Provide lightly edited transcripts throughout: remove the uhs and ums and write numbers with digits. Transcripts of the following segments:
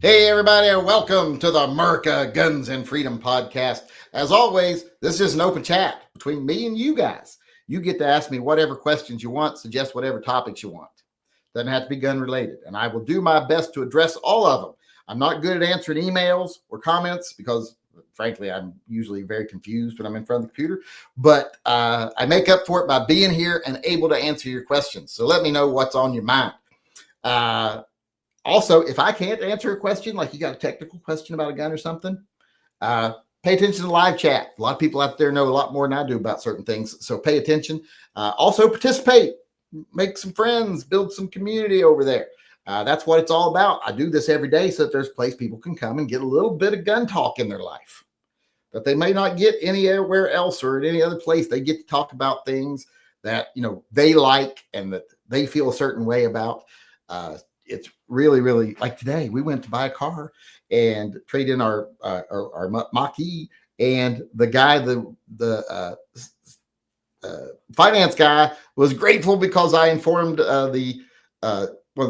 Hey, everybody, and welcome to the America Guns and Freedom podcast. As always, this is an open chat between me and you guys. You get to ask me whatever questions you want, suggest whatever topics you want. Doesn't have to be gun related, and I will do my best to address all of them. I'm not good at answering emails or comments because, frankly, I'm usually very confused when I'm in front of the computer, but I make up for it by being here and able to answer your questions. So let me know what's on your mind. Also, if I can't answer a question, like you got a technical question about a gun or something, pay attention to the live chat. A lot of people out there know a lot more than I do about certain things, so pay attention. Also, participate, make some friends, build some community over there. That's what it's all about. I do this every day so that there's a place people can come and get a little bit of gun talk in their life that they may not get anywhere else or at any other place. They get to talk about things that they like and that they feel a certain way about. It's really, really like today. We went to buy a car and trade in our Mach-E, and the guy, the finance guy, was grateful because I informed one of the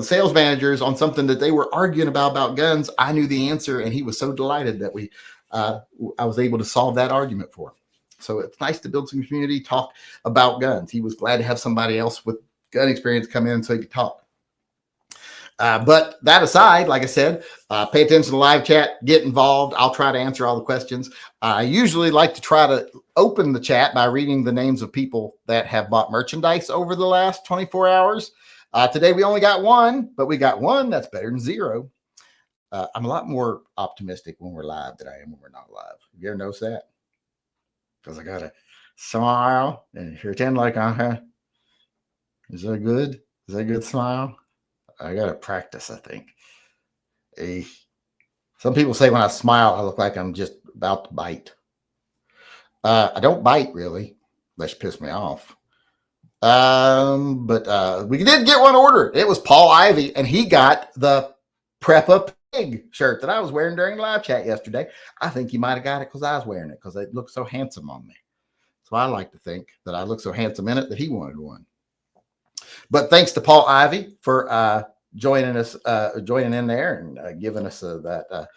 sales managers on something that they were arguing about guns. I knew the answer, and he was so delighted that I was able to solve that argument for him. So it's nice to build some community, talk about guns. He was glad to have somebody else with gun experience come in so he could talk. But that aside, like I said, pay attention to the live chat, get involved. I'll try to answer all the questions. I usually like to try to open the chat by reading the names of people that have bought merchandise over the last 24 hours. Today, we only got one, but we got one. That's better than zero. I'm a lot more optimistic when we're live than I am when we're not live. You ever notice that? Because I got to smile and pretend like, is that good? Is that a good smile? I got to practice, I think. Some people say when I smile, I look like I'm just about to bite. I don't bite, really, unless you piss me off. But we did get one ordered. It was Paul Ivy, and he got the Prep Up Pig shirt that I was wearing during live chat yesterday. I think he might have got it because I was wearing it because it looked so handsome on me. So I like to think that I look so handsome in it that he wanted one. But thanks to Paul Ivy for joining in there and giving us that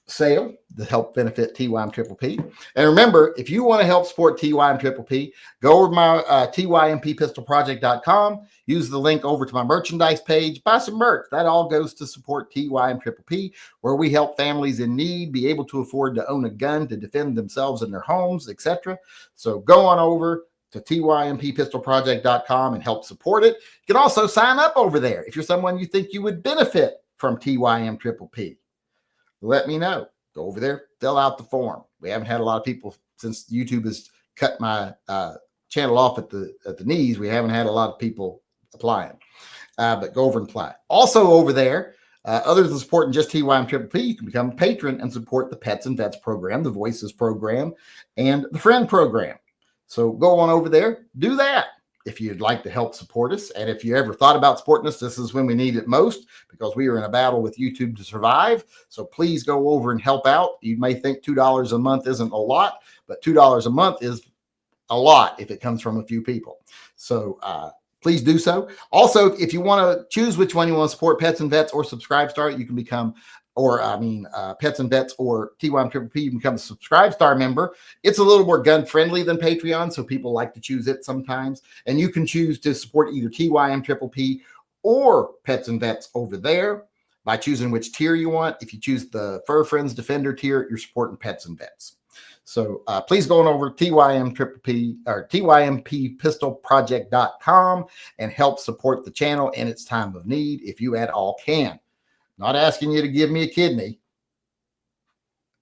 sale to help benefit TYMP. And remember, if you want to help support TYMP, go over to my TYMPpistolproject.com, use the link over to my merchandise page, buy some merch. That all goes to support TYMP, where we help families in need be able to afford to own a gun to defend themselves and their homes, etc. So go on over to TYMPpistolproject.com and help support it. You can also sign up over there if you're someone you think you would benefit from TYMP. Let me know. Go over there, fill out the form. We haven't had a lot of people since YouTube has cut my channel off at the knees. We haven't had a lot of people applying, but go over and apply. Also over there, other than supporting just TYMP, you can become a patron and support the Pets and Vets program, the Voices program, and the Friend program. So go on over there, do that if you'd like to help support us. And if you ever thought about supporting us, this is when we need it most because we are in a battle with YouTube to survive. So please go over and help out. You may think $2 a month isn't a lot, but $2 a month is a lot if it comes from a few people. So please do so. Also, if you want to choose which one you want to support, Pets and Vets or Subscribe Star, you can become Pets and Vets or TYMP, you can become a Subscribe Star member. It's a little more gun friendly than Patreon, so people like to choose it sometimes. And you can choose to support either TYMP or Pets and Vets over there by choosing which tier you want. If you choose the Fur Friends Defender tier, you're supporting Pets and Vets. So please go on over to TYMP or TYMPpistolproject.com and help support the channel in its time of need if you at all can. Not asking you to give me a kidney,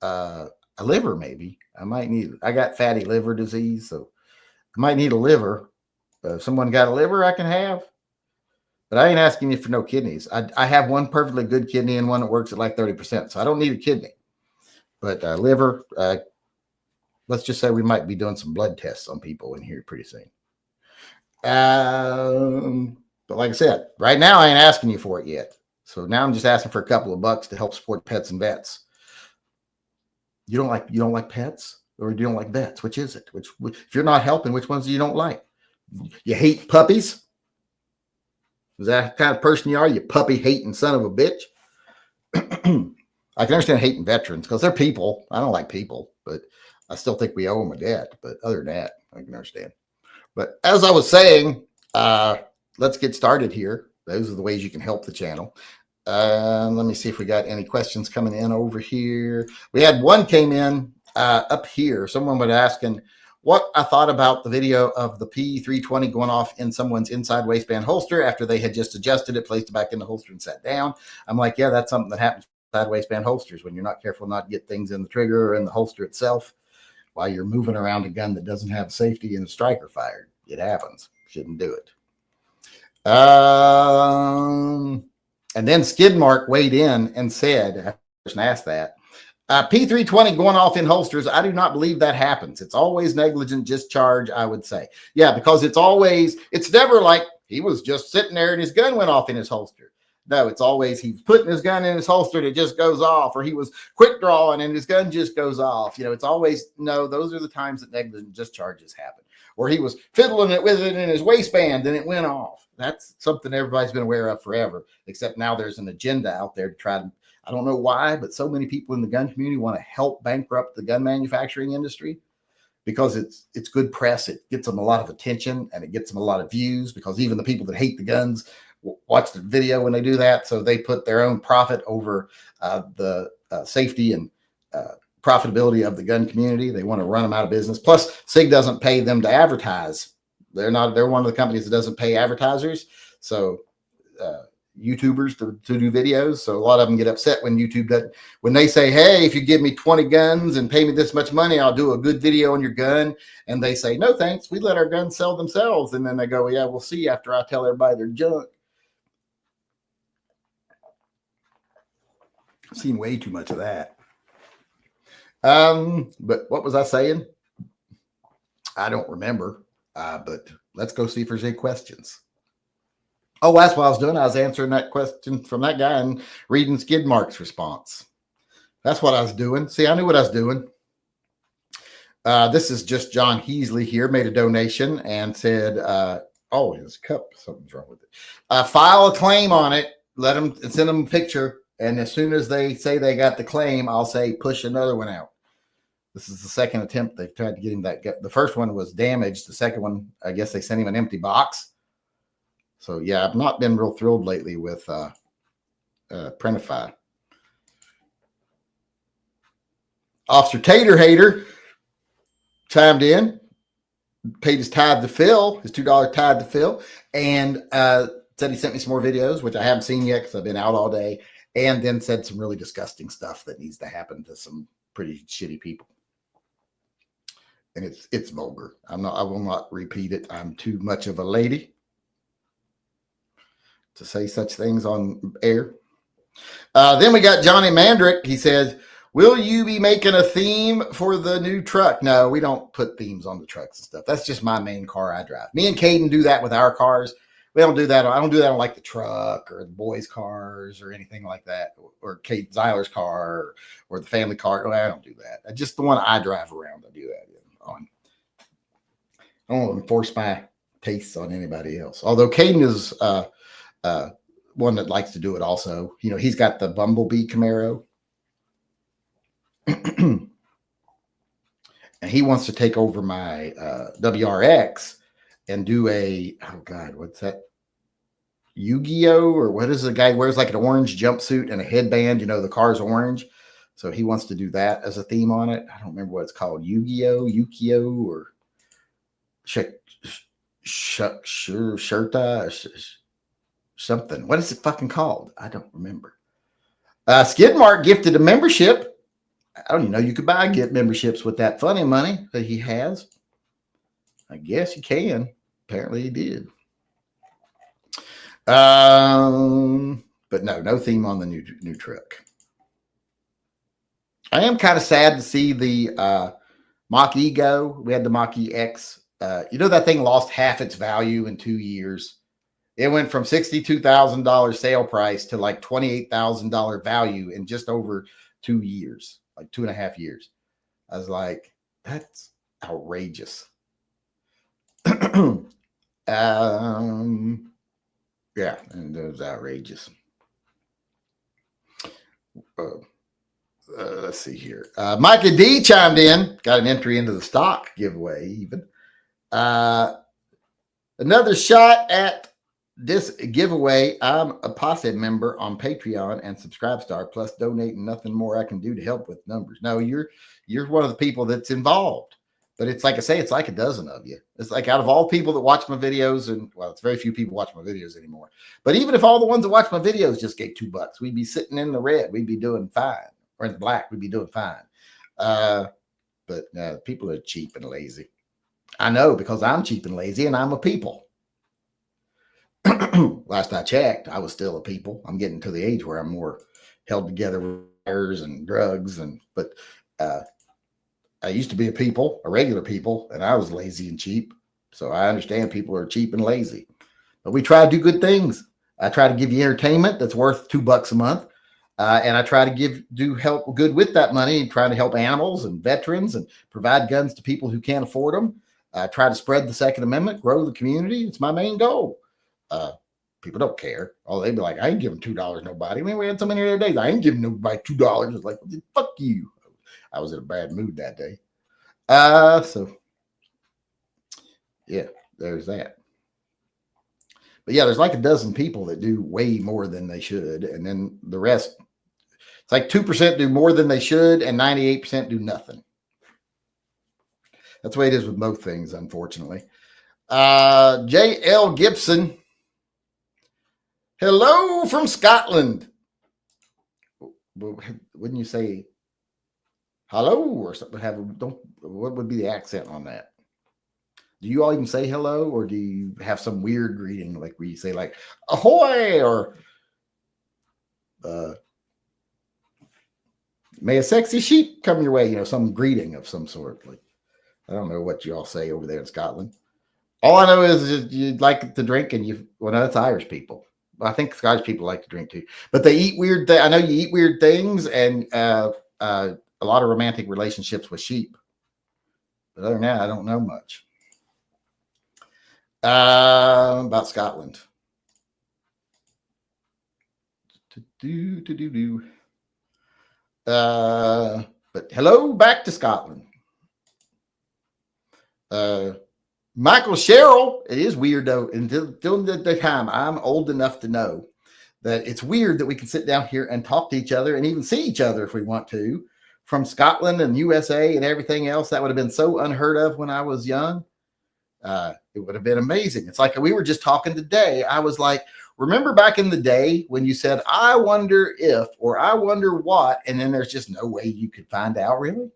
a liver maybe. I got fatty liver disease, so I might need a liver. If someone got a liver, I can have. But I ain't asking you for no kidneys. I have one perfectly good kidney and one that works at like 30%, so I don't need a kidney. But liver, let's just say we might be doing some blood tests on people in here pretty soon. But like I said, right now I ain't asking you for it yet. So now I'm just asking for a couple of bucks to help support Pets and Vets. You don't like pets, or you don't like vets? Which is it? Which if you're not helping, which ones do you don't like? You hate puppies? Is that the kind of person you are? You puppy hating son of a bitch? I can understand hating veterans because they're people. I don't like people, but I still think we owe them a debt. But other than that, I can understand. But as I was saying, let's get started here. Those are the ways you can help the channel. Let me see if we got any questions coming in over here. We had one came in up here. Someone was asking what I thought about the video of the P320 going off in someone's inside waistband holster after they had just adjusted it, placed it back in the holster and sat down. I'm like, yeah, that's something that happens with inside waistband holsters when you're not careful not to get things in the trigger or in the holster itself while you're moving around a gun that doesn't have safety and a striker fired. It happens. Shouldn't do it. And then Skidmark weighed in and said, after the person asked that, P320 going off in holsters, I do not believe that happens. It's always negligent discharge, I would say. Yeah, because it's never like he was just sitting there and his gun went off in his holster. No, it's always he's putting his gun in his holster and it just goes off, or he was quick drawing and his gun just goes off. It's always, no, those are the times that negligent discharges happen. Or he was fiddling it with it in his waistband and it went off. That's something everybody's been aware of forever, except now there's an agenda out there to try to, I don't know why, but so many people in the gun community want to help bankrupt the gun manufacturing industry because it's good press. It gets them a lot of attention and it gets them a lot of views because even the people that hate the guns watch the video when they do that. So they put their own profit over the safety and profitability of the gun community. They want to run them out of business. Plus, SIG doesn't pay them to advertise. They're one of the companies that doesn't pay advertisers. So YouTubers to do videos. So a lot of them get upset when YouTube does, when they say, hey, if you give me 20 guns and pay me this much money, I'll do a good video on your gun. And they say, no, thanks. We let our guns sell themselves. And then they go, yeah, we'll see after I tell everybody they're junk. I've seen way too much of that. But what was I saying? I don't remember. But let's go see if there's any questions. Oh, that's what I was doing. I was answering that question from that guy and reading Skidmark's response. That's what I was doing. See, I knew what I was doing. This is just John Heasley here, made a donation and said, oh, his cup, something's wrong with it. File a claim on it. Let them send them a picture. And as soon as they say they got the claim, I'll say, push another one out. This is the second attempt they've tried to get him that. The first one was damaged. The second one, I guess they sent him an empty box. So, yeah, I've not been real thrilled lately with Prentify. Officer Tater Hater chimed in, paid his tithe to Phil, his $2 tithe to Phil, and said he sent me some more videos, which I haven't seen yet because I've been out all day, and then said some really disgusting stuff that needs to happen to some pretty shitty people. And it's vulgar. I will not repeat it. I'm too much of a lady to say such things on air. Then we got Johnny Mandrick. He says, will you be making a theme for the new truck? No, we don't put themes on the trucks and stuff. That's just my main car I drive. Me and Caden do that with our cars. We don't do that. I don't do that on like the truck or the boys' cars or anything like that, or Kate Zeiler's car or the family car. I don't do that. Just the one I drive around, I do that on. I don't want to enforce my tastes on anybody else. Although Caden is one that likes to do it also. He's got the Bumblebee Camaro. And he wants to take over my WRX and do oh God, what's that? Yu-Gi-Oh! Or what is the guy wears like an orange jumpsuit and a headband? The car's orange. So he wants to do that as a theme on it. I don't remember what it's called. Yu-Gi-Oh! Or Shirta, something. What is it fucking called? I don't remember. Skidmark gifted a membership. I don't even know you could get memberships with that funny money that he has. I guess you can. Apparently he did. But no theme on the new truck. I am kind of sad to see the Mach-E go. We had the Mach-E X. That thing lost half its value in 2 years. It went from $62,000 sale price to like $28,000 value in just over 2 years, like 2.5 years. I was like, that's outrageous. Yeah, and it was outrageous. let's see here. Micah D chimed in, got an entry into the stock giveaway even. Another shot at this giveaway. I'm a posse member on Patreon and Subscribestar, plus donating nothing more I can do to help with numbers. No, you're one of the people that's involved. But it's like I say, it's like a dozen of you. It's like out of all people that watch my videos, and well, it's very few people watch my videos anymore. But even if all the ones that watch my videos just gave $2, we'd be sitting in the red. We'd be doing fine. Or in the black, we'd be doing fine. But people are cheap and lazy. I know, because I'm cheap and lazy and I'm a people. Last I checked, I was still a people. I'm getting to the age where I'm more held together with fires and drugs. But I used to be a regular people, and I was lazy and cheap. So I understand people are cheap and lazy. But we try to do good things. I try to give you entertainment that's worth $2 a month. And I try to do help good with that money, and try to help animals and veterans and provide guns to people who can't afford them. I try to spread the Second Amendment, grow the community. It's my main goal. People don't care. Oh, they'd be like, I ain't giving $2 to nobody. I mean, we had so many other days. I ain't giving nobody $2. It's like, fuck you. I was in a bad mood that day. So yeah, there's that. But yeah, there's like a dozen people that do way more than they should. And then the rest, it's like 2% do more than they should and 98% do nothing. That's the way it is with most things, unfortunately. J.L. Gibson. Hello from Scotland. Wouldn't you say hello or something? What would be the accent on that? Do you all even say hello, or do you have some weird greeting like where you say like ahoy or may a sexy sheep come your way? You know, some greeting of some sort. Like, I don't know what you all say over there in Scotland. All I know is you'd like to drink, and well, no, that's Irish people. I think Scottish people like to drink too, but they eat weird. I know you eat weird things, and a lot of romantic relationships with sheep. But other than that, I don't know much about Scotland. But hello, back to Scotland. Michael Sherrill, it is weird though. Until the time I'm old enough to know that it's weird that we can sit down here and talk to each other and even see each other if we want to, from Scotland and USA and everything else. That would have been so unheard of when I was young. It would have been amazing. It's like we were just talking today. I was like, remember back in the day when you said, I wonder if, or I wonder what, and then there's just no way you could find out really.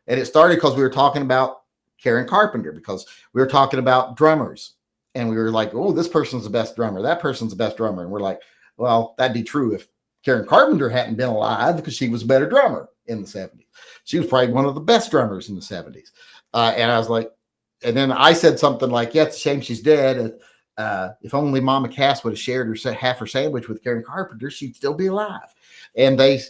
And it started because we were talking about Karen Carpenter, because we were talking about drummers, and we were like, oh, this person's the best drummer. That person's the best drummer. And we're like, well, that'd be true if Karen Carpenter hadn't been alive, because she was a better drummer in the 70s. She was probably one of the best drummers in the 70s. And I was like, and then I said something like, yeah, it's a shame she's dead. If only Mama Cass would have shared her half her sandwich with Karen Carpenter, she'd still be alive. And then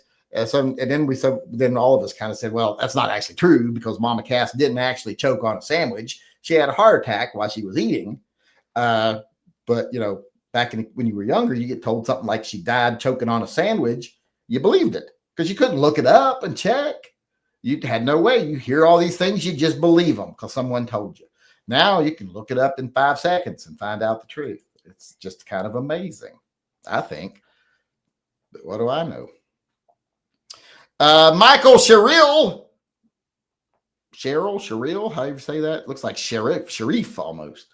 all of us kind of said, well, that's not actually true, because Mama Cass didn't actually choke on a sandwich. She had a heart attack while she was eating. But you know, when you were younger, you get told something like she died choking on a sandwich. You believed it because you couldn't look it up and check. You had no way. You hear all these things, you just believe them because someone told you. Now you can look it up in 5 seconds and find out the truth. It's just kind of amazing, I think. But what do I know? Michael Sherrill, how do you say that? Looks like Sharif almost.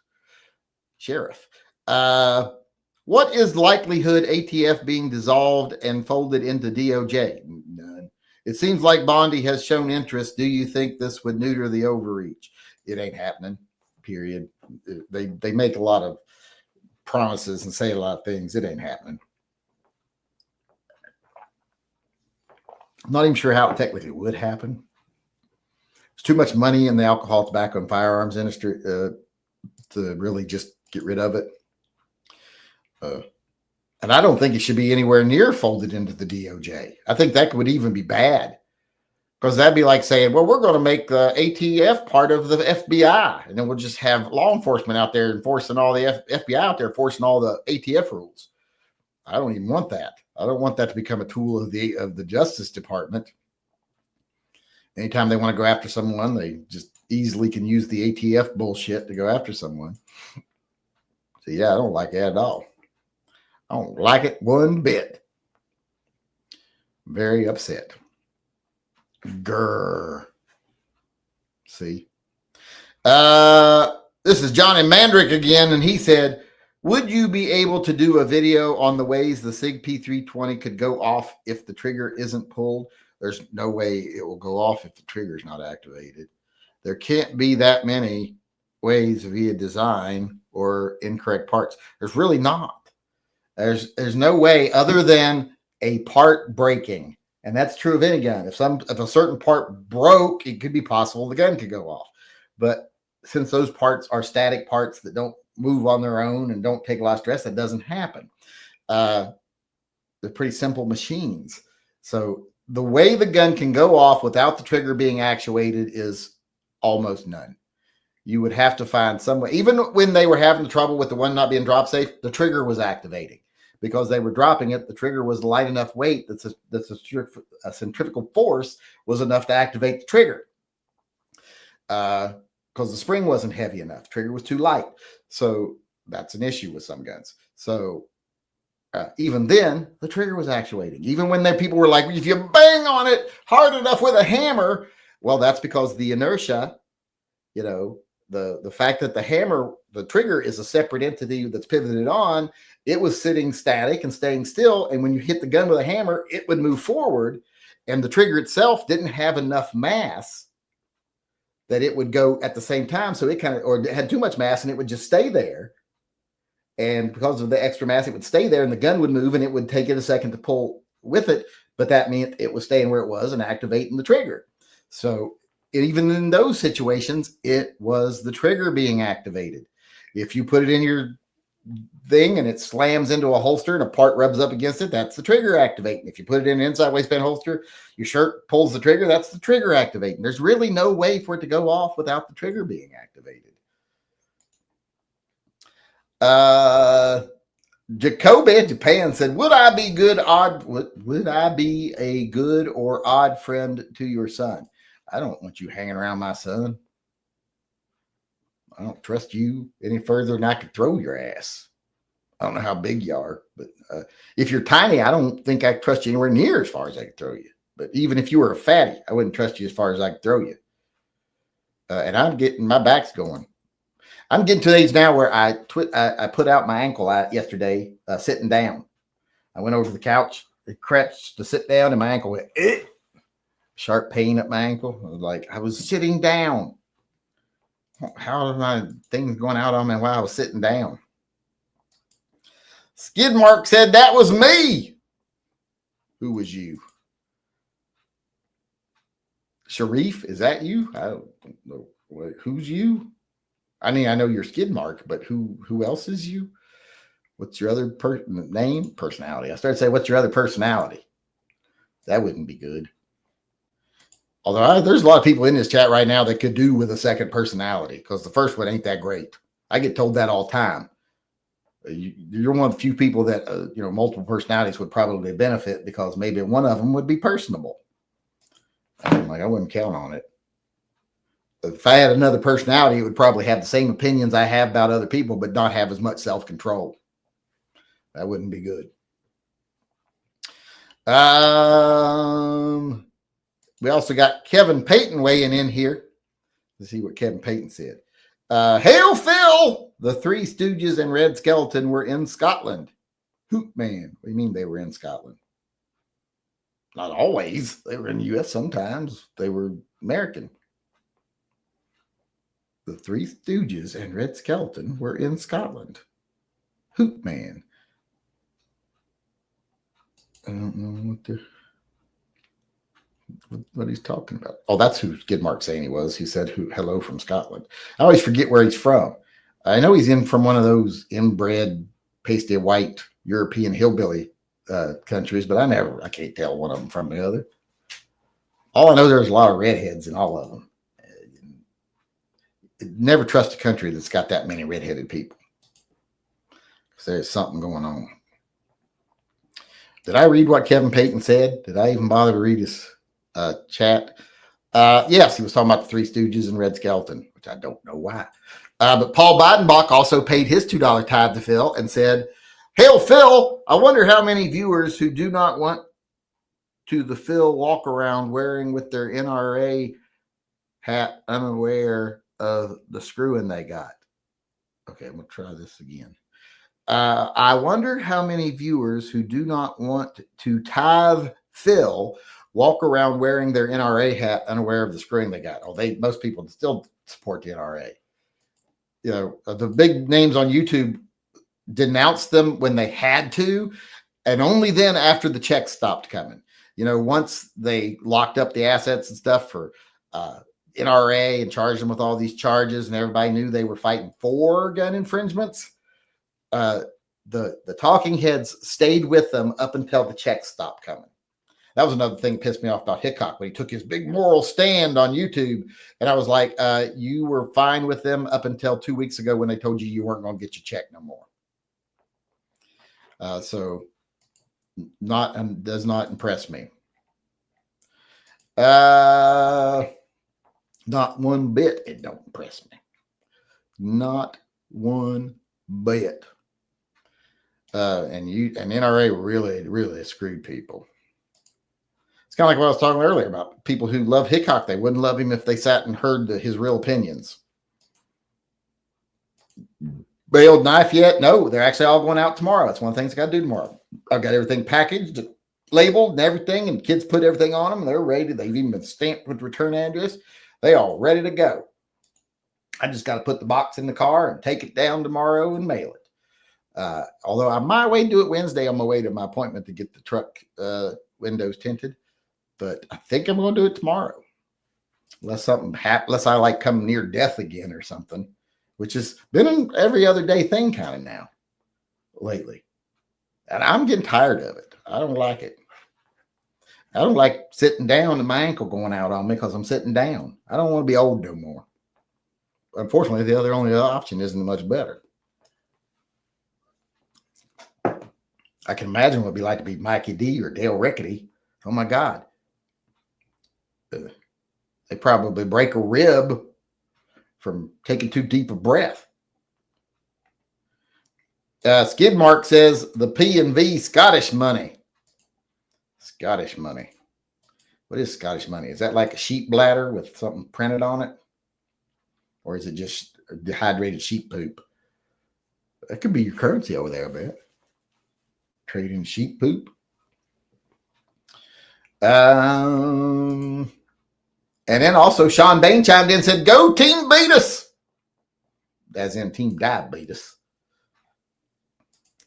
Sheriff. What is likelihood ATF being dissolved and folded into DOJ? None. It seems like Bondi has shown interest. Do you think this would neuter the overreach? It ain't happening, period. They make a lot of promises and say a lot of things. It ain't happening. I'm not even sure how it technically would happen. There's too much money in the alcohol, tobacco, and firearms industry to really just get rid of it. And I don't think it should be anywhere near folded into the DOJ. I think that would even be bad, because that'd be like saying, well, we're going to make the ATF part of the FBI, and then we'll just have law enforcement out there enforcing all the FBI out there enforcing all the ATF rules. I don't even want that. I don't want that to become a tool of the Justice Department. Anytime they want to go after someone, they just easily can use the ATF bullshit to go after someone. So yeah, I don't like it at all. I don't like it one bit. Very upset. Grr. See? This is Johnny Mandrick again, and he said, would you be able to do a video on the ways the SIG P320 could go off if the trigger isn't pulled? There's no way it will go off if the trigger is not activated. There can't be that many ways via design or incorrect parts. There's really not. There's no way other than a part breaking. And that's true of any gun. If a certain part broke, it could be possible the gun could go off. But since those parts are static parts that don't move on their own and don't take a lot of stress, that doesn't happen. They're pretty simple machines. So the way the gun can go off without the trigger being actuated is almost none. You would have to find some way. Even when they were having trouble with the one not being drop safe, the trigger was activating because they were dropping it. The trigger was light enough weight that a centrifugal force was enough to activate the trigger. Because the spring wasn't heavy enough. Trigger was too light. So that's an issue with some guns. So even then, the trigger was actuating. Even when people were like, if you bang on it hard enough with a hammer, well, that's because the inertia, the fact that the trigger is a separate entity that's pivoted on, it was sitting static and staying still. And when you hit the gun with a hammer, it would move forward. And the trigger itself didn't have enough mass that it would go at the same time. So it had too much mass and it would just stay there. And because of the extra mass, it would stay there and the gun would move and it would take it a second to pull with it. But that meant it was staying where it was and activating the trigger. So even in those situations, it was the trigger being activated. If you put it in your thing and it slams into a holster and a part rubs up against it, that's the trigger activating. If you put it in an inside waistband holster, your shirt pulls the trigger, that's the trigger activating. There's really no way for it to go off without the trigger being activated. Jacoby Japan said, would I be a good or odd friend to your son? I don't want you hanging around my son. I don't trust you any further than I could throw your ass. I don't know how big you are, but if you're tiny, I don't think I trust you anywhere near as far as I could throw you. But even if you were a fatty, I wouldn't trust you as far as I could throw you. And my back's going. I'm getting to the age now where I put out my ankle yesterday sitting down. I went over to the couch, it crouched to sit down, and my ankle went, sharp pain at my ankle. I was sitting down. How are my things going out on me while I was sitting down? Skidmark said, that was me. Who was you? Sharif, is that you? I don't know. Who's you? I mean, I know you're Skidmark, but who else is you? What's your other personality? I started to say, what's your other personality? That wouldn't be good. Although there's a lot of people in this chat right now that could do with a second personality because the first one ain't that great. I get told that all the time. You're one of the few people that, multiple personalities would probably benefit because maybe one of them would be personable. I'm like, I wouldn't count on it. If I had another personality, it would probably have the same opinions I have about other people, but not have as much self-control. That wouldn't be good. We also got Kevin Payton weighing in here. Let's see what Kevin Payton said. Hail Phil! The Three Stooges and Red Skeleton were in Scotland. Hoot man. What do you mean they were in Scotland? Not always. They were in the U.S. sometimes. They were American. The Three Stooges and Red Skeleton were in Scotland. Hoot man. I don't know what he's talking about. Oh, that's who Skidmark saying he was. He said, hello from Scotland. I always forget where he's from. I know he's from one of those inbred, pasty white European hillbilly countries, but I can't tell one of them from the other. All I know, there's a lot of redheads in all of them. Never trust a country that's got that many redheaded people. Because there's something going on. Did I read what Kevin Payton said? Did I even bother to read his chat? Yes, he was talking about the Three Stooges and Red Skelton, which I don't know why. But Paul Beidenbach also paid his $2 tithe to Phil and said, "Hail Phil, I wonder how many viewers who do not want to the Phil walk around wearing with their NRA hat unaware of the screwing they got." Okay, I'm going to try this again. I wonder how many viewers who do not want to tithe Phil walk around wearing their NRA hat unaware of the screwing they got. Oh, most people still support the NRA. You know, the big names on YouTube denounced them when they had to, and only then after the checks stopped coming. You know, once they locked up the assets and stuff for NRA and charged them with all these charges, and everybody knew they were fighting for gun infringements, the talking heads stayed with them up until the checks stopped coming. That was another thing that pissed me off about Hickok when he took his big moral stand on YouTube. And I was like, you were fine with them up until 2 weeks ago when they told you weren't going to get your check no more. So does not impress me. Not one bit. It don't impress me. Not one bit. And NRA really screwed people. It's kind of like what I was talking earlier about people who love Hickok. They wouldn't love him if they sat and heard his real opinions. Bailed knife yet? No, they're actually all going out tomorrow. That's one of the things I got to do tomorrow. I've got everything packaged, labeled, and everything, and kids put everything on them, and they're ready. They've even been stamped with return address. They all ready to go. I just got to put the box in the car and take it down tomorrow and mail it. Although I might wait to do it Wednesday on my way to my appointment to get the truck windows tinted. But I think I'm going to do it tomorrow. Unless something happens, unless I like come near death again or something, which has been an every other day thing kind of now lately. And I'm getting tired of it. I don't like it. I don't like sitting down and my ankle going out on me because I'm sitting down. I don't want to be old no more. Unfortunately, the only other option isn't much better. I can imagine what it'd be like to be Mikey D or Dale Rickety. Oh my God. They probably break a rib from taking too deep a breath. Skidmark says the P&V Scottish money. Scottish money. What is Scottish money? Is that like a sheep bladder with something printed on it? Or is it just dehydrated sheep poop? That could be your currency over there, I bet. Trading sheep poop. And then also Sean Bain chimed in and said, "Go Team Beatus." As in Team Diabetes.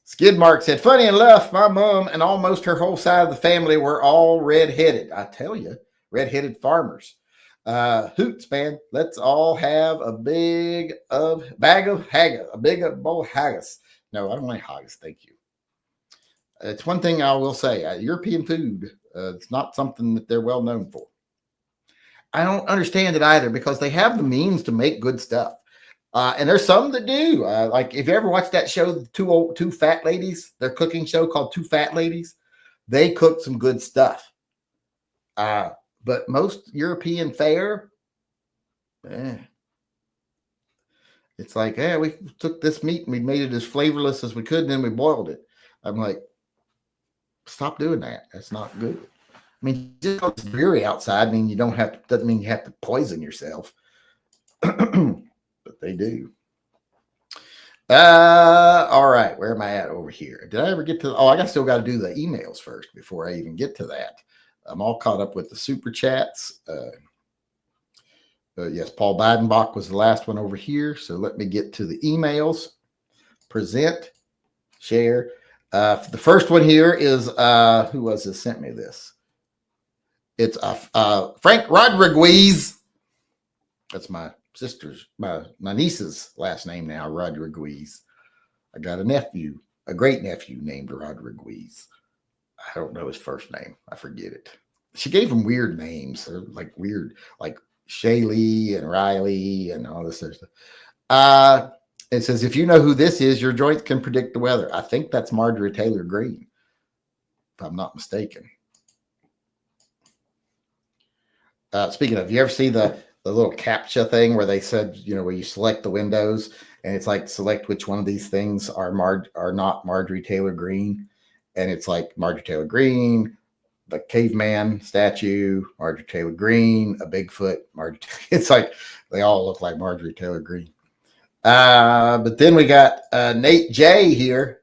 Skidmark said, "Funny enough, my mom and almost her whole side of the family were all red-headed." I tell you, red-headed farmers. Hoots, man. Let's all have a bag of haggis, a big bowl of haggis. No, I don't like haggis. Thank you. It's one thing I will say. European food, it's not something that they're well known for. I don't understand it either because they have the means to make good stuff. And there's some that do. Like if you ever watched that show, Two Fat Ladies, their cooking show called Two Fat Ladies, they cook some good stuff. But most European fare, it's like, we took this meat and we made it as flavorless as we could, and then we boiled it. I'm like, stop doing that. That's not good. I mean, just because it's dreary outside, doesn't mean you have to poison yourself. But they do. All right. Where am I at over here? Did I ever get to? I still got to do the emails first before I even get to that. I'm all caught up with the super chats. Yes, Paul Beidenbach was the last one over here. So let me get to the emails. Present, share. The first one here is who was this sent me this? It's Frank Rodriguez. That's my sister's, my niece's last name now, Rodriguez. I got a great nephew named Rodriguez. I don't know his first name. I forget it. She gave him weird names. They're like weird, like Shaylee and Riley and all this other stuff. It says, if you know who this is, your joints can predict the weather. I think that's Marjorie Taylor Greene. if I'm not mistaken. Speaking of, you ever see the little CAPTCHA thing where they said, where you select the windows and it's like select which one of these things are not Marjorie Taylor Greene, and it's like Marjorie Taylor Greene, the caveman statue, Marjorie Taylor Greene, a Bigfoot, it's like they all look like Marjorie Taylor Greene. But then we got Nate J here.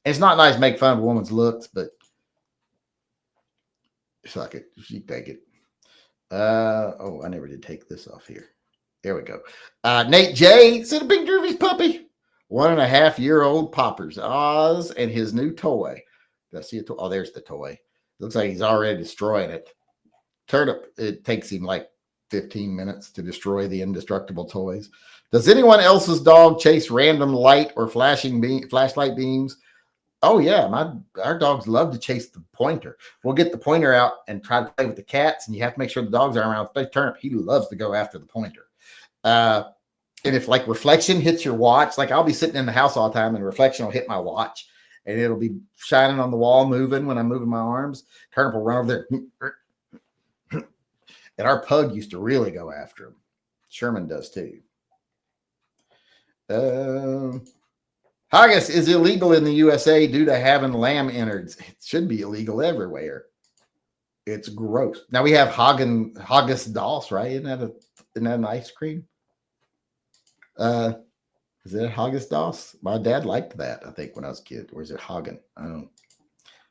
It's not nice to make fun of a woman's looks, but suck it. She take it. Oh, I never did take this off here. There we go. Nate J sent a picture of his puppy, 1.5-year-old Poppers, Oz, and his new toy. Did I see a toy? Oh, there's the toy. Looks like he's already destroying it. Turnip, it takes him like 15 minutes to destroy the indestructible toys. Does anyone else's dog chase random light or flashlight beams? Oh yeah, our dogs love to chase the pointer. We'll get the pointer out and try to play with the cats, and you have to make sure the dogs are around. Especially Turnip, he loves to go after the pointer. And if like reflection hits your watch, like I'll be sitting in the house all the time, and reflection will hit my watch, and it'll be shining on the wall, moving when I'm moving my arms. Turnip will run over there, and our pug used to really go after him. Sherman does too. Haggis is illegal in the USA due to having lamb innards. It should be illegal everywhere. It's gross. Now we have Haggis Dos, right? Isn't that an ice cream? Is it Haggis Dos? My dad liked that, I think, when I was a kid. Or is it Hagen? I don't know.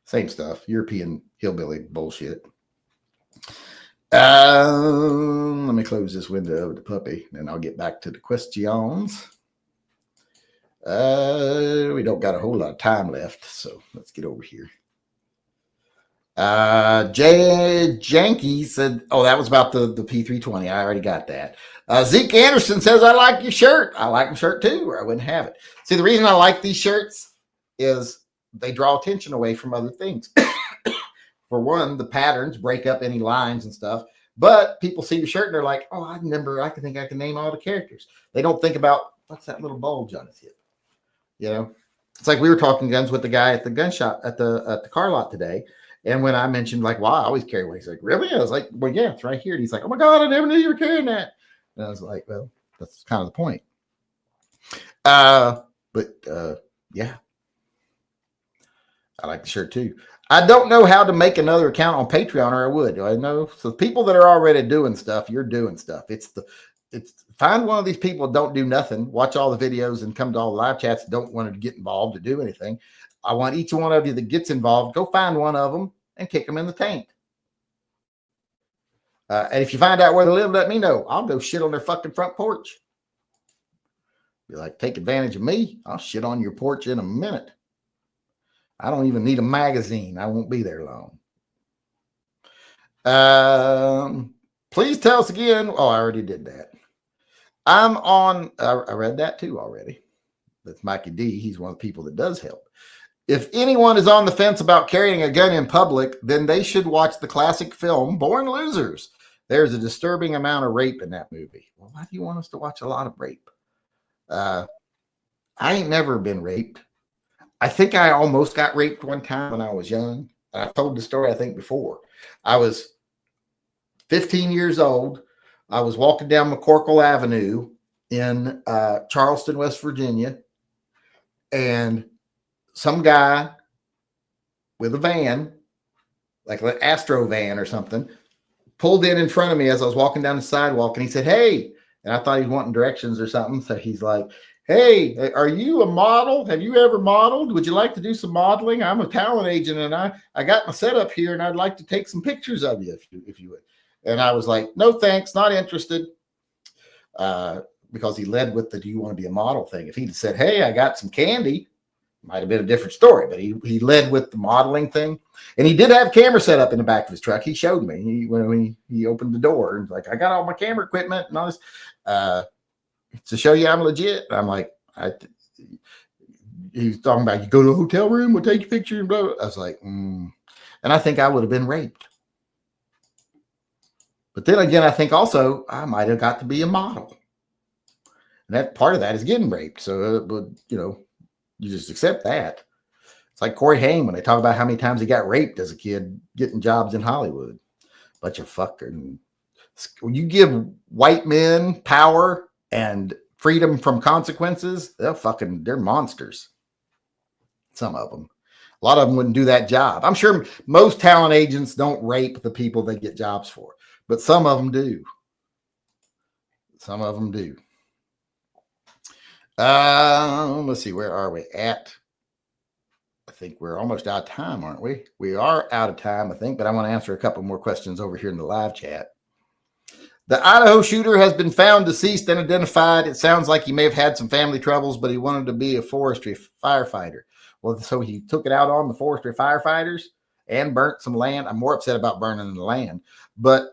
Same stuff. European hillbilly bullshit. Let me close this window of the puppy, and I'll get back to the questions. We don't got a whole lot of time left, so let's get over here. Janky said, oh, that was about the P320. I already got that. Zeke Anderson says, I like your shirt. I like my shirt too, or I wouldn't have it. See, the reason I like these shirts is they draw attention away from other things. For one, the patterns break up any lines and stuff, but people see your shirt and they're like, oh, I think I can name all the characters. They don't think about what's that little bulge on his hip. It's like we were talking guns with the guy at the gun shop at the car lot today. And when I mentioned like, wow, I always carry one, he's like, really? I was like, well, yeah, it's right here. And he's like, oh my God, I never knew you were carrying that. And I was like, well, that's kind of the point. Yeah, I like the shirt too. I don't know how to make another account on Patreon, or I would. Do I know? So the people that are already doing stuff, you're doing stuff. It's find one of these people that don't do nothing, watch all the videos and come to all the live chats, don't want to get involved or do anything. I want each one of you that gets involved, go find one of them and kick them in the tank. And if you find out where they live, let me know. I'll go shit on their fucking front porch. Be like, take advantage of me. I'll shit on your porch in a minute. I don't even need a magazine. I won't be there long. Please tell us again. Oh, I already did that. I'm on, I read that too already. That's Mikey D. He's one of the people that does help. If anyone is on the fence about carrying a gun in public, then they should watch the classic film Born Losers. There's a disturbing amount of rape in that movie. Well, why do you want us to watch a lot of rape? I ain't never been raped. I think I almost got raped one time when I was young. I've told the story, I think, before. I was 15 years old. I was walking down McCorkle Avenue in Charleston, West Virginia, and some guy with a van, like an Astro van or something, pulled in front of me as I was walking down the sidewalk, and he said, hey, and I thought he was wanting directions or something. So he's like, hey, are you a model? Have you ever modeled? Would you like to do some modeling? I'm a talent agent, and I got my setup here, and I'd like to take some pictures of you if you would. And I was like, no, thanks, not interested. Because he led with the do you want to be a model thing. If he'd said, hey, I got some candy, might have been a different story, but he led with the modeling thing. And he did have camera set up in the back of his truck. He showed me when he opened the door and like, I got all my camera equipment and all this to show you I'm legit. And I'm like, he's talking about you go to a hotel room, we'll take your picture and blah, blah. I was like, And I think I would have been raped. But then again, I think also I might have got to be a model. And that part of that is getting raped. So, but you just accept that. It's like Corey Haim when they talk about how many times he got raped as a kid getting jobs in Hollywood. Bunch of fucking. When you give white men power and freedom from consequences, they're monsters. Some of them. A lot of them wouldn't do that job. I'm sure most talent agents don't rape the people they get jobs for, but some of them do. Some of them do. Let's see, where are we at? I think we're almost out of time, aren't we? We are out of time, I think, but I want to answer a couple more questions over here in the live chat. The Idaho shooter has been found deceased and identified. It sounds like he may have had some family troubles, but he wanted to be a forestry firefighter. Well, so he took it out on the forestry firefighters and burnt some land. I'm more upset about burning the land, but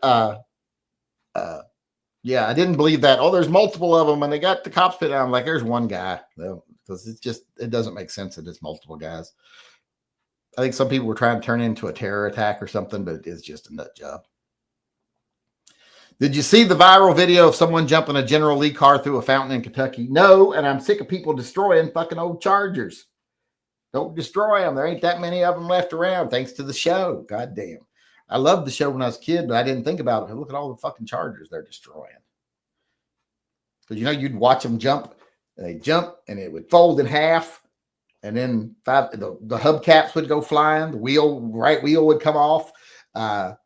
yeah, I didn't believe that. Oh, there's multiple of them, and they got the cops put out. I'm like, there's one guy, though, because it doesn't make sense that it's multiple guys. I think some people were trying to turn it into a terror attack or something, but it's just a nut job. Did you see the viral video of someone jumping a General Lee car through a fountain in Kentucky? No, and I'm sick of people destroying fucking old Chargers. Don't destroy them. There ain't that many of them left around, thanks to the show. God damn. I loved the show when I was a kid, but I didn't think about it. Look at all the fucking Chargers they're destroying. Because, you'd watch them jump, and they jump, and it would fold in half, and then the hubcaps would go flying, the right wheel would come off, and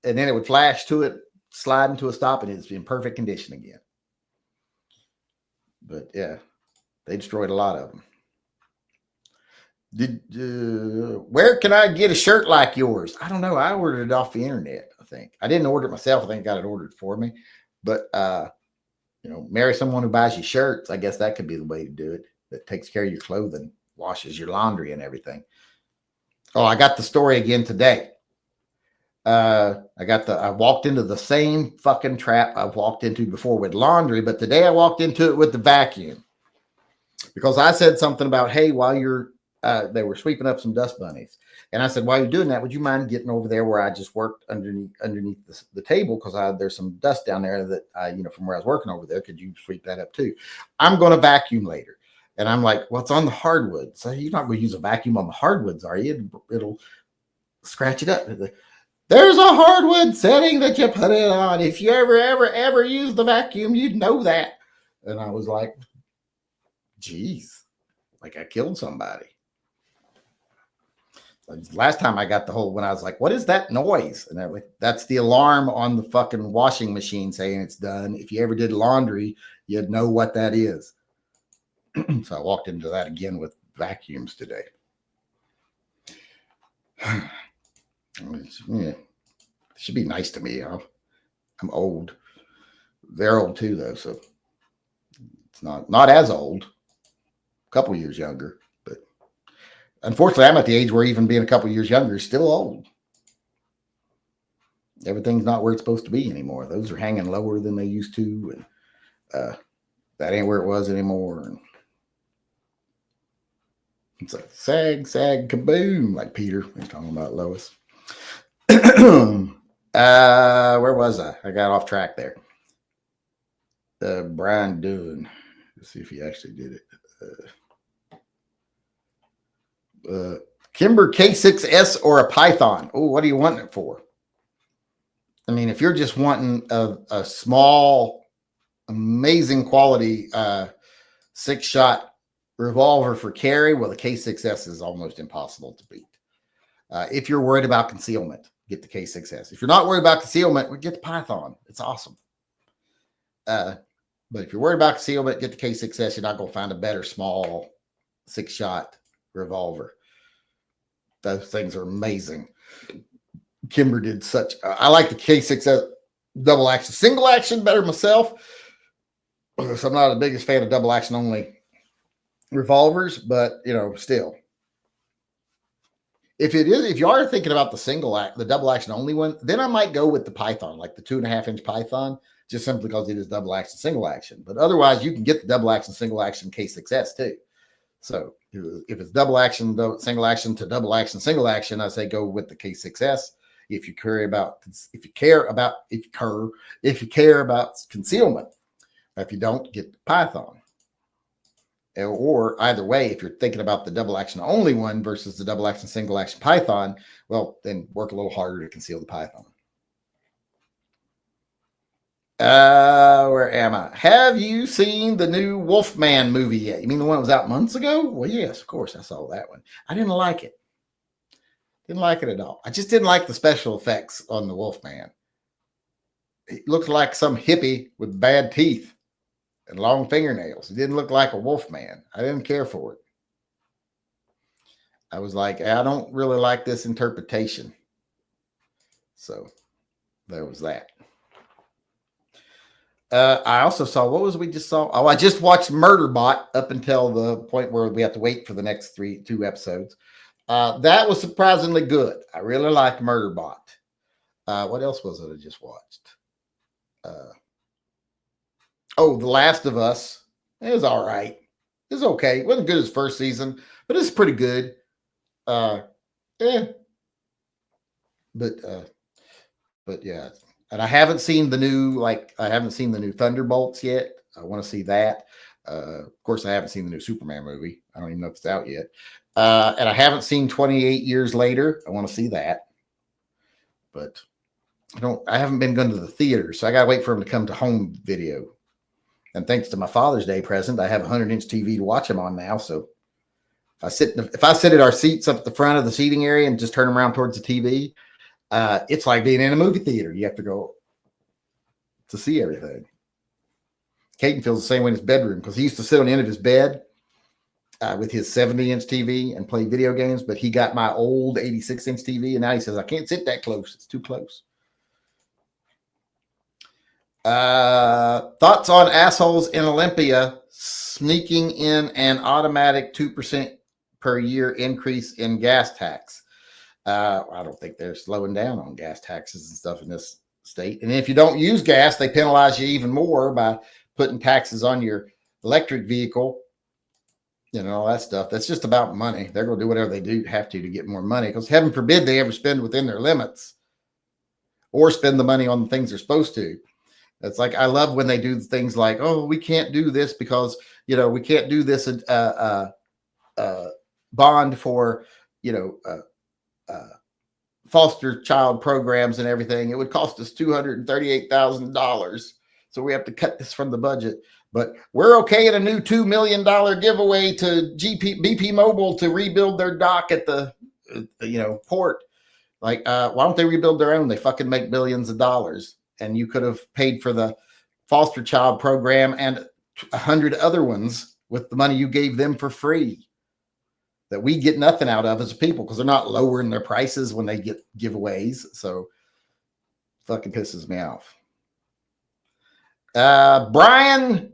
then it would flash to it, slide into a stop, and it's in perfect condition again. But yeah, they destroyed a lot of them. Where can I get a shirt like yours? I don't know. I ordered it off the internet, I think. I didn't order it myself. I think I got it ordered for me. But, marry someone who buys you shirts. I guess that could be the way to do it. That takes care of your clothing, washes your laundry and everything. Oh, I got the story again today. I walked into the same fucking trap I've walked into before with laundry, but today I walked into it with the vacuum because I said something about, hey, while they were sweeping up some dust bunnies. And I said, while you're doing that, would you mind getting over there where I just worked underneath the table? Because there's some dust down there that, from where I was working over there. Could you sweep that up too? I'm going to vacuum later. And I'm like, well, it's on the hardwood. So you're not going to use a vacuum on the hardwoods, are you? It'll scratch it up. There's a hardwood setting that you put it on. If you ever use the vacuum, you'd know that. And I was like, geez, like I killed somebody. Last time I got when I was like, what is that noise? And that's the alarm on the fucking washing machine saying it's done. If you ever did laundry, you'd know what that is. So I walked into that again with vacuums today. Yeah, should be nice to me. I'm old. They're old too, though, so it's not as old. A couple years younger, but unfortunately, I'm at the age where even being a couple years younger is still old. Everything's not where it's supposed to be anymore. Those are hanging lower than they used to, and that ain't where it was anymore. And it's like sag, kaboom, like Peter was talking about Lois. Where was I? I got off track there. Brian Dune. Let's see if he actually did it. Kimber K6S or a Python. Oh, what are you wanting it for? I mean, if you're just wanting a small, amazing quality 6-shot revolver for carry, well, the K6S is almost impossible to beat. If you're worried about concealment, get the K6S. If you're not worried about concealment, get the Python. It's awesome. But if you're worried about concealment, get the K6S. You're not going to find a better small 6-shot revolver. Those things are amazing. Kimber did I like the K6S double action. Single action better myself. So I'm not the biggest fan of double action only revolvers, but still. If you are thinking about the double action only one, then I might go with the Python, like the 2.5-inch Python, just simply because it is double action, single action. But otherwise, you can get the double action, single action K6S too. So if it's double action, single action to double action, single action, I say go with the K6S. If you care about concealment, if you don't, get the Python. Or either way, if you're thinking about the double action only one versus the double action single action Python, well, then work a little harder to conceal the Python. Where am I? Have you seen the new Wolfman movie yet? You mean the one that was out months ago? Well, yes, of course I saw that one. I didn't like it. Didn't like it at all. I just didn't like the special effects on the Wolfman. He looked like some hippie with bad teeth and long fingernails. He didn't look like a Wolfman. I didn't care for it. I was like, I don't really like this interpretation. So there was that. I also saw, what was we just saw? Oh, I just watched Murderbot up until the point where we have to wait for the next two episodes. That was surprisingly good. I really liked Murderbot. What else was it I just watched? The Last of Us. It was all right. It was okay. It wasn't good as first season, but it's pretty good. But yeah. And I haven't seen the new Thunderbolts yet. I want to see that. Of course, I haven't seen the new Superman movie. I don't even know if it's out yet. And I haven't seen 28 Years Later. I want to see that. But I haven't been going to the theater, so I got to wait for him to come to home video. And thanks to my Father's Day present, I have a 100-inch TV to watch him on now. So if I sit at our seats up at the front of the seating area and just turn them around towards the TV, it's like being in a movie theater. You have to go to see everything. Caden feels the same way in his bedroom because he used to sit on the end of his bed with his 70-inch TV and play video games, but he got my old 86-inch TV, and now he says, I can't sit that close. It's too close. Thoughts on assholes in Olympia sneaking in an automatic 2% per year increase in gas tax? I don't think they're slowing down on gas taxes and stuff in this state. And if you don't use gas, they penalize you even more by putting taxes on your electric vehicle, all that stuff. That's just about money. They're going to do whatever they have to get more money, because heaven forbid they ever spend within their limits or spend the money on the things they're supposed to. It's like, I love when they do things like, oh, we can't do this because, we can't do this bond for, foster child programs and everything. It would cost us $238,000. So we have to cut this from the budget. But we're okay at a new $2 million giveaway to BP Mobile to rebuild their dock at the, port. Like, why don't they rebuild their own? They fucking make billions of dollars. And you could have paid for the foster child program and 100 other ones with the money you gave them for free that we get nothing out of as a people, because they're not lowering their prices when they get giveaways. So fucking pisses me off. Brian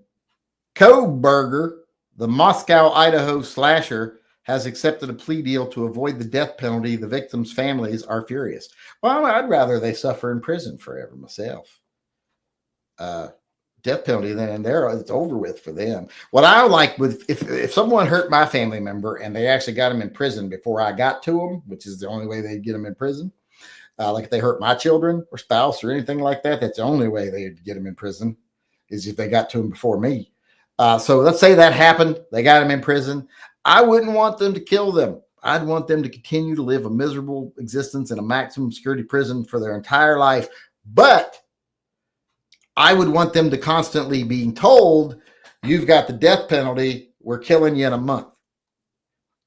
Koberger, the Moscow, Idaho slasher, has accepted a plea deal to avoid the death penalty. The victims' families are furious. Well, I'd rather they suffer in prison forever myself. Death penalty, then it's over with for them. What I like with, if someone hurt my family member and they actually got them in prison before I got to them, which is the only way they'd get them in prison. Like if they hurt my children or spouse or anything like that, that's the only way they'd get them in prison, is if they got to them before me. So let's say that happened. They got them in prison. I wouldn't want them to kill them. I'd want them to continue to live a miserable existence in a maximum security prison for their entire life. But I would want them to constantly being told, you've got the death penalty. We're killing you in a month.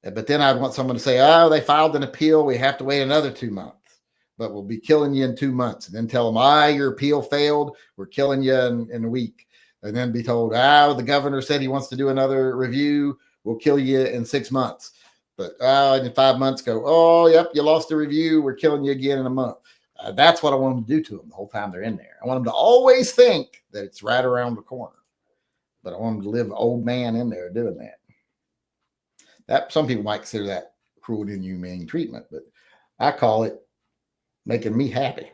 But then I'd want someone to say, oh, they filed an appeal. We have to wait another 2 months, but we'll be killing you in 2 months. And then tell them, your appeal failed. We're killing you in a week. And then be told, the governor said he wants to do another review. We'll kill you in 6 months. But in 5 months go, oh, yep, you lost the review. We're killing you again in a month. That's what I want them to do to them the whole time they're in there. I want them to always think that it's right around the corner. But I want them to live old man in there doing that. That some people might consider that cruel and inhumane treatment, but I call it making me happy.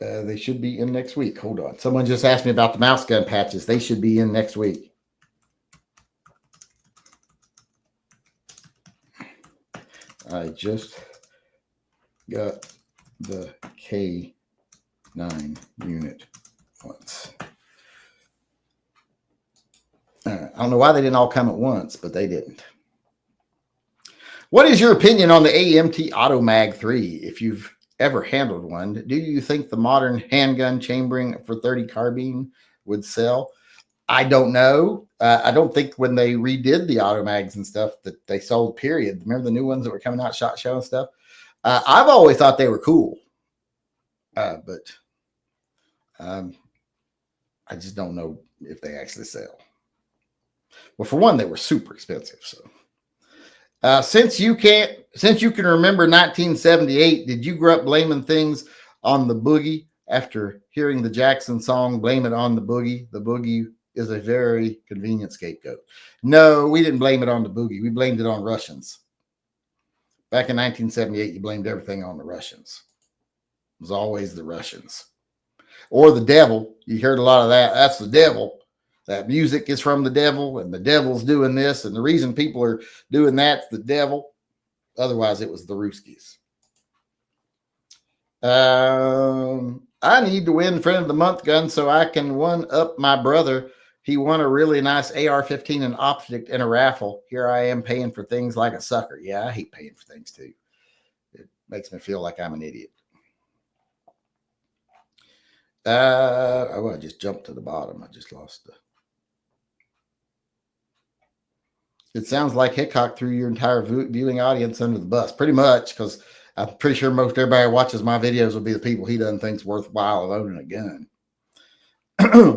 They should be in next week. Hold on. Someone just asked me about the mouse gun patches. They should be in next week. I just got the K9 unit once. I don't know why they didn't all come at once, but they didn't. What is your opinion on the AMT Auto Mag 3? If you've ever handled one, do you think the modern handgun chambering for 30 carbine would sell? I don't know. I don't think when they redid the auto mags and stuff that they sold, period. Remember the new ones that were coming out, SHOT Show and stuff? I've always thought they were cool. But I just don't know if they actually sell. Well, for one, they were super expensive. So since you can remember 1978, did you grow up blaming things on the boogie after hearing the Jackson song, Blame It on the Boogie? The boogie is a very convenient scapegoat. No, we didn't blame it on the boogie. We blamed it on Russians. Back in 1978, you blamed everything on the Russians. It was always the Russians. Or the devil. You heard a lot of that. That's the devil. That music is from the devil, and the devil's doing this, and the reason people are doing that's the devil. Otherwise, it was the Ruskies. I need to win Friend of the Month gun so I can one-up my brother. He won a really nice AR-15 and optic in a raffle. Here I am paying for things like a sucker. Yeah, I hate paying for things too. It makes me feel like I'm an idiot. I just jumped to the bottom. I just lost the... It sounds like Hickok threw your entire viewing audience under the bus. Pretty much, because I'm pretty sure most everybody who watches my videos will be the people he doesn't think's worthwhile of owning a gun.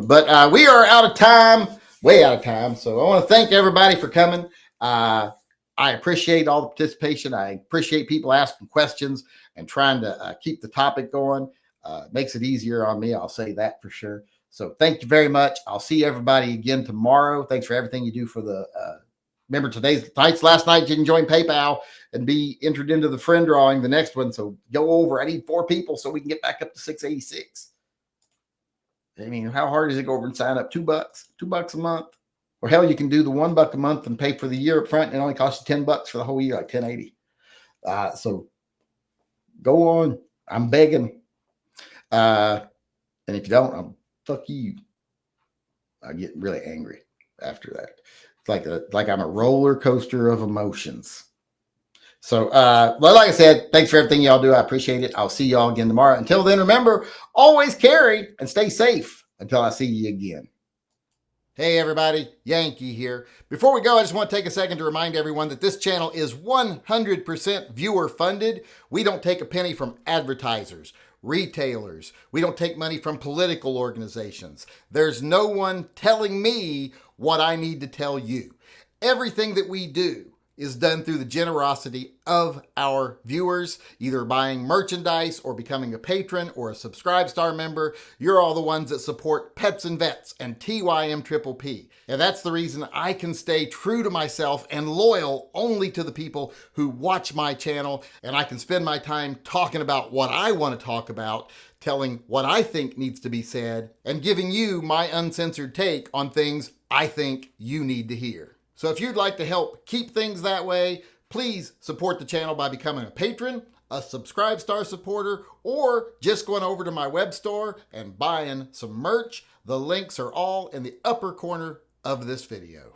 But we are out of time, way out of time. So I want to thank everybody for coming. I appreciate all the participation. I appreciate people asking questions and trying to keep the topic going. Makes it easier on me. I'll say that for sure. So thank you very much. I'll see everybody again tomorrow. Thanks for everything you do for the... Remember, last night you can join PayPal and be entered into the friend drawing, the next one. So go over. I need 4 people so we can get back up to 686. I mean, how hard is it to go over and sign up? $2, $2 a month. Or hell, you can do the $1 a month and pay for the year up front, and it only costs you $10 for the whole year, like $10.80. So go on. I'm begging. And if you don't, fuck you. I get really angry after that. Like I'm a roller coaster of emotions. So, well, like I said, thanks for everything y'all do. I appreciate it. I'll see y'all again tomorrow. Until then, remember, always carry and stay safe until I see you again. Hey, everybody, Yankee here. Before we go, I just want to take a second to remind everyone that this channel is 100% viewer funded. We don't take a penny from advertisers, retailers. We don't take money from political organizations. There's no one telling me what I need to tell you. Everything that we do is done through the generosity of our viewers, either buying merchandise or becoming a patron or a Subscribe Star member. You're all the ones that support Pets and Vets and TYMP. And that's the reason I can stay true to myself and loyal only to the people who watch my channel. And I can spend my time talking about what I want to talk about, telling what I think needs to be said, and giving you my uncensored take on things I think you need to hear. So if you'd like to help keep things that way, please support the channel by becoming a patron, a Subscribe Star supporter, or just going over to my web store and buying some merch. The links are all in the upper corner of this video.